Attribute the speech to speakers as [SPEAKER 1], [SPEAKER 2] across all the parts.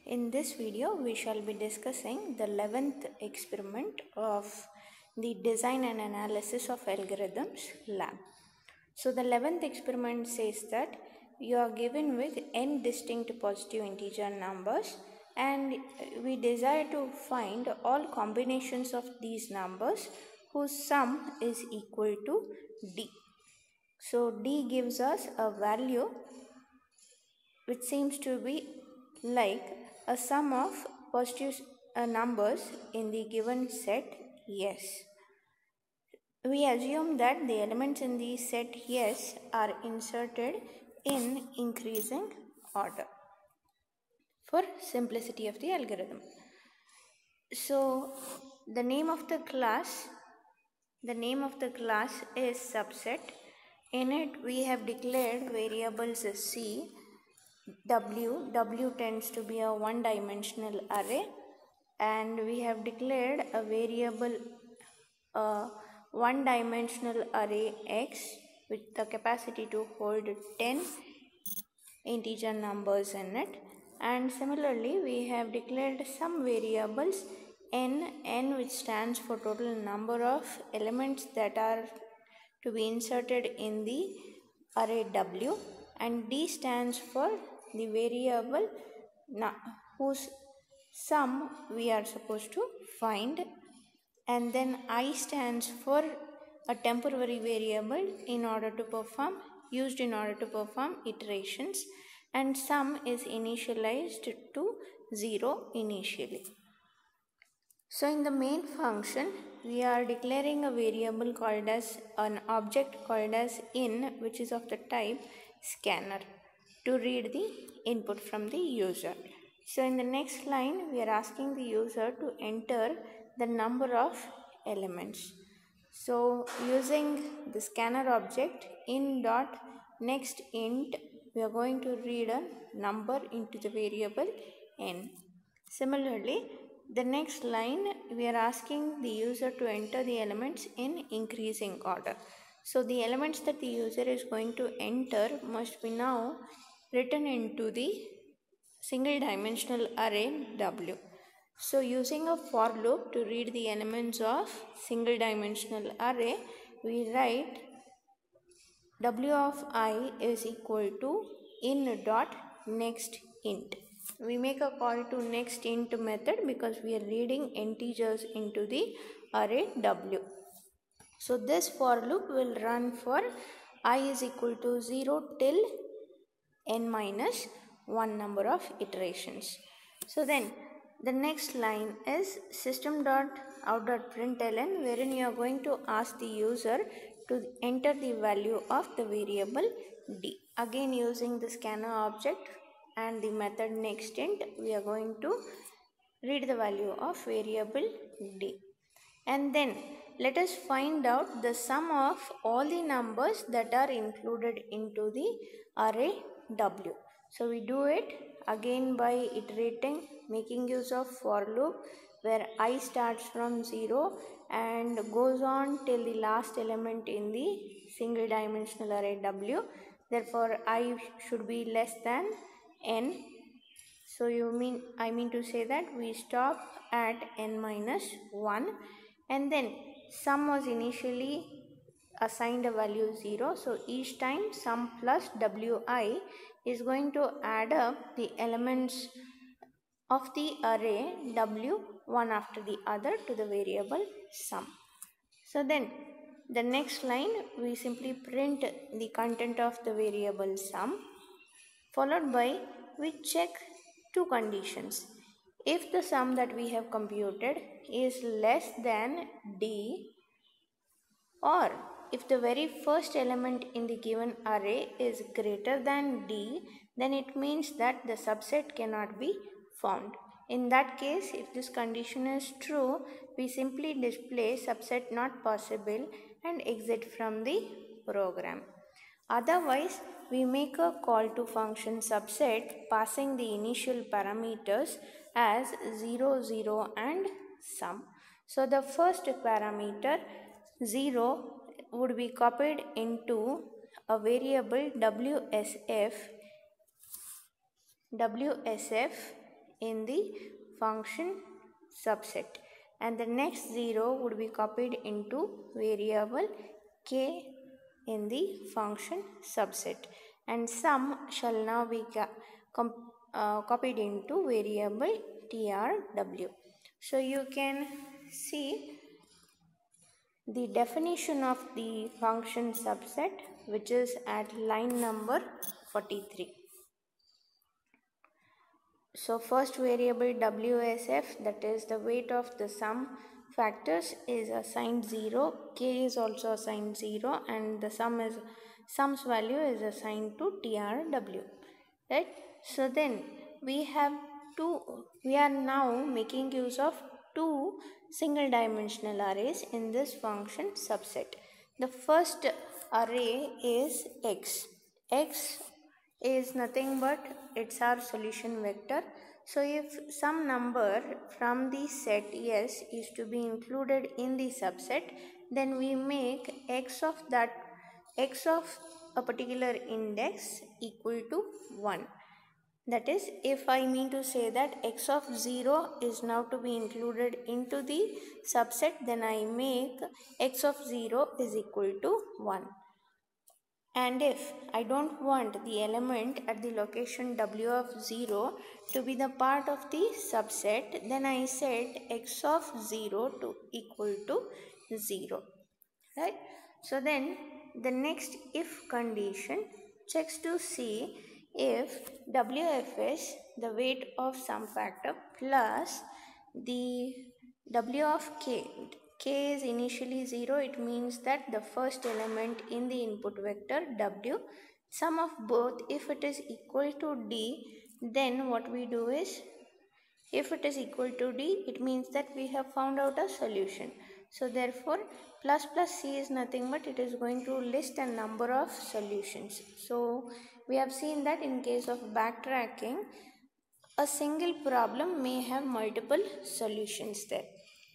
[SPEAKER 1] In this video, we shall be discussing the 11th experiment of the design and analysis of algorithms lab. So the 11th experiment says that you are given with n distinct positive integer numbers and we desire to find all combinations of these numbers whose sum is equal to d. So d gives us a value which seems to be like a sum of positive numbers in the given set S. We assume that the elements in the set S are inserted in increasing order for simplicity of the algorithm. So the name of the class is subset. In it we have declared variables C, W tends to be a one-dimensional array, and we have declared a variable one-dimensional array X with the capacity to hold 10 integer numbers in it, and similarly we have declared some variables n which stands for total number of elements that are to be inserted in the array W, and D stands for the variable whose sum we are supposed to find, and then I stands for a temporary variable used in order to perform iterations, and sum is initialized to 0 initially. So in the main function we are declaring a variable called as an object called as in, which is of the type scanner, to read the input from the user. So in the next line we are asking the user to enter the number of elements. So using the scanner object in dot next int, we are going to read a number into the variable n. Similarly, the next line we are asking the user to enter the elements in increasing order. So the elements that the user is going to enter must be now written into the single dimensional array W. So using a for loop to read the elements of single dimensional array, we write W of I is equal to in dot next int. We make a call to next int method because we are reading integers into the array W. So this for loop will run for I is equal to 0 till n minus 1 number of iterations. So then the next line is system.out.println, wherein you are going to ask the user to enter the value of the variable d. Again, using the scanner object and the method nextInt, we are going to read the value of variable d. And then let us find out the sum of all the numbers that are included into the array W. So we do it again by iterating, making use of for loop, where I starts from 0 and goes on till the last element in the single dimensional array W. Therefore I should be less than n. So I mean to say that we stop at n minus 1, and then sum was initially assigned a value 0. So each time sum plus Wi is going to add up the elements of the array W one after the other to the variable sum. So then the next line we simply print the content of the variable sum, followed by we check two conditions. If the sum that we have computed is less than d, or if the very first element in the given array is greater than d, then it means that the subset cannot be found. In that case, if this condition is true, we simply display subset not possible and exit from the program. Otherwise, we make a call to function subset passing the initial parameters as 0, 0 and sum. So the first parameter 0 would be copied into a variable WSF in the function subset, and the next 0 would be copied into variable k in the function subset, and sum shall now be copied into variable trw. So you can see the definition of the function subset, which is at line number 43. So first variable WSF, that is the weight of the sum factors, is assigned 0, k is also assigned 0, and the sum's value is assigned to trw, right? So then we are now making use of two single dimensional arrays in this function subset. The first array is x. X is nothing but it's our solution vector. So if some number from the set S is to be included in the subset, then we make x of a particular index equal to 1. That is, if I mean to say that x of 0 is now to be included into the subset, then I make x of 0 is equal to 1. And if I don't want the element at the location w of 0 to be the part of the subset, then I set x of 0 to equal to 0, right? So then the next if condition checks to see if WF is the weight of some factor plus the W of k. K is initially 0, it means that the first element in the input vector W, sum of both, if it is equal to D, then what we do is, if it is equal to D, it means that we have found out a solution. So therefore, plus C is nothing but it is going to list a number of solutions. So we have seen that in case of backtracking, a single problem may have multiple solutions there.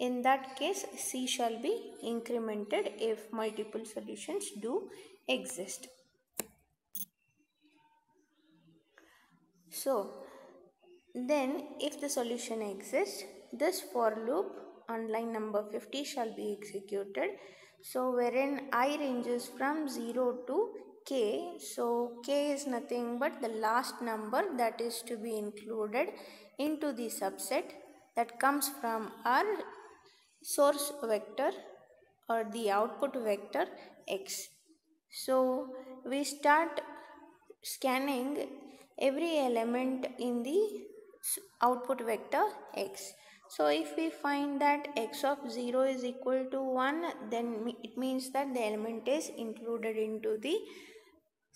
[SPEAKER 1] In that case, C shall be incremented if multiple solutions do exist. So then if the solution exists, this for loop on line number 50 shall be executed. So wherein I ranges from 0 to k, so k is nothing but the last number that is to be included into the subset that comes from our source vector or the output vector x. So we start scanning every element in the output vector x. So if we find that x of 0 is equal to 1, then it means that the element is included into the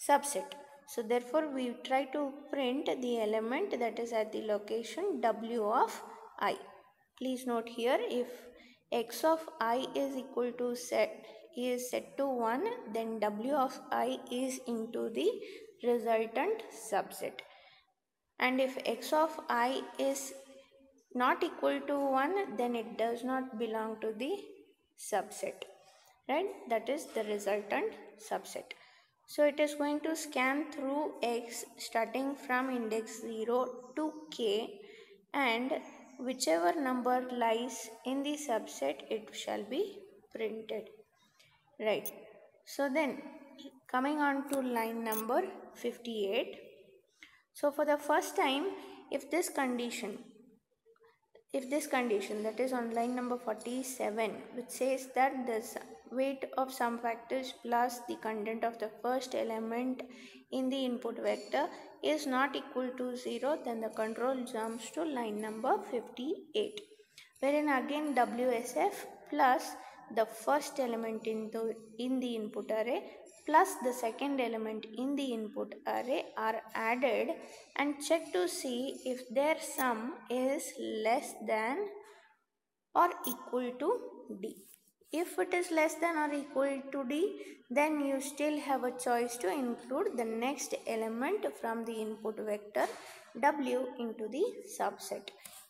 [SPEAKER 1] subset. So therefore we try to print the element that is at the location w of I. Please note here, if x of I is equal to set to 1, then w of I is into the resultant subset. And if x of I is not equal to 1, then it does not belong to the subset, right? That is the resultant subset. So it is going to scan through x starting from index 0 to k, and whichever number lies in the subset, it shall be printed, right? So then coming on to line number 58. So for the first time, if this condition that is on line number 47, which says that the weight of some factors plus the content of the first element in the input vector is not equal to 0, then the control jumps to line number 58, wherein again WSF plus the first element in the input array plus the second element in the input array are added and check to see if their sum is less than or equal to D. If it is less than or equal to D, then you still have a choice to include the next element from the input vector W into the subset.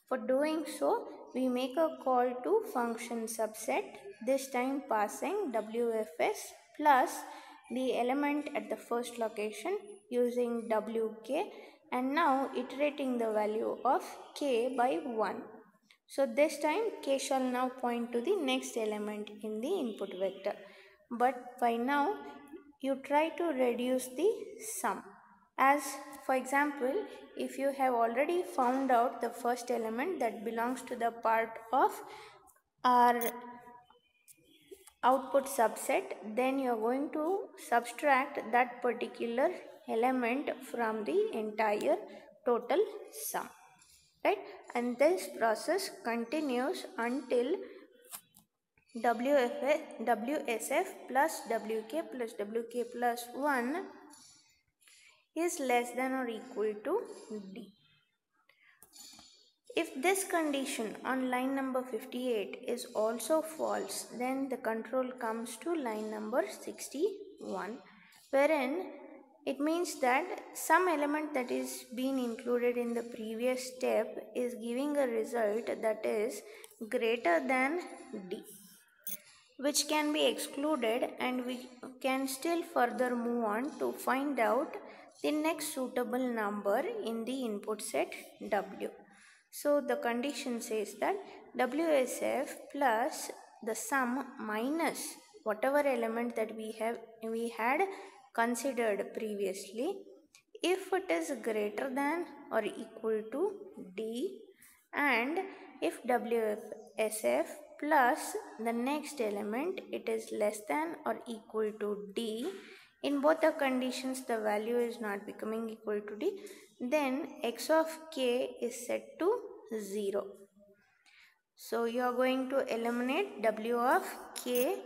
[SPEAKER 1] For doing so, we make a call to function subset, this time passing WFS plus the element at the first location using WK and now iterating the value of k by 1. So this time k shall now point to the next element in the input vector. But by now you try to reduce the sum. As for example, if you have already found out the first element that belongs to the part of our output subset, then you are going to subtract that particular element from the entire total sum, right? And this process continues until WSF plus WK plus 1 is less than or equal to D. If this condition on line number 58 is also false, then the control comes to line number 61, wherein it means that some element that is being included in the previous step is giving a result that is greater than D, which can be excluded, and we can still further move on to find out the next suitable number in the input set W. So the condition says that WSF plus the sum minus whatever element that we had considered previously, if it is greater than or equal to D, and if WSF plus the next element it is less than or equal to D, in both the conditions the value is not becoming equal to D, then x of k is set to 0. So you are going to eliminate W of k,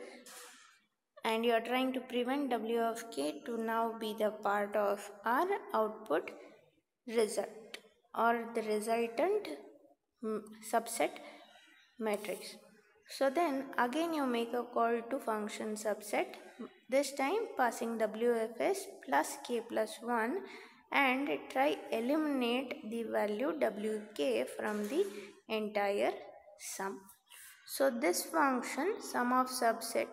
[SPEAKER 1] and you are trying to prevent W of k to now be the part of our output result or the resultant subset matrix. So then again you make a call to function subset, this time passing WFS plus k plus 1, and try eliminate the value WK from the entire sum. So this function subset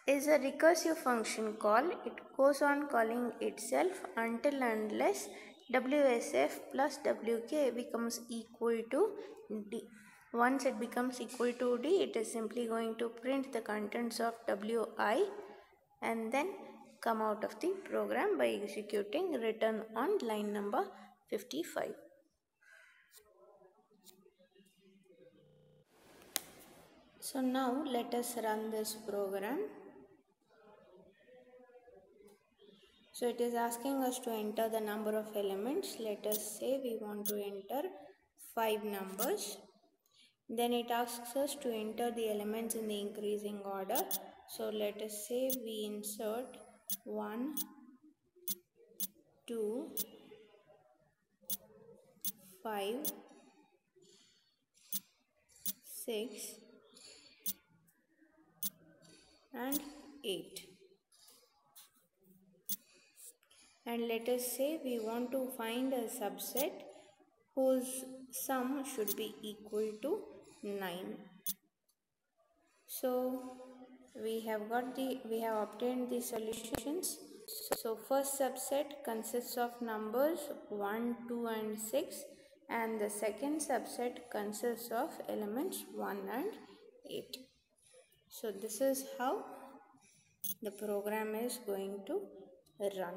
[SPEAKER 1] is a recursive function call. It goes on calling itself until and unless WSF plus WK becomes equal to D. Once it becomes equal to D, it is simply going to print the contents of WI and then come out of the program by executing return on line number 55. So now let us run this program. So it is asking us to enter the number of elements. Let us say we want to enter 5 numbers. Then it asks us to enter the elements in the increasing order. So let us say we insert 1, 2, 5, 6 and 8. And let us say we want to find a subset whose sum should be equal to 9. So we have obtained the solutions. So first subset consists of numbers 1, 2 and 6, and the second subset consists of elements 1 and 8. So this is how the program is going to run.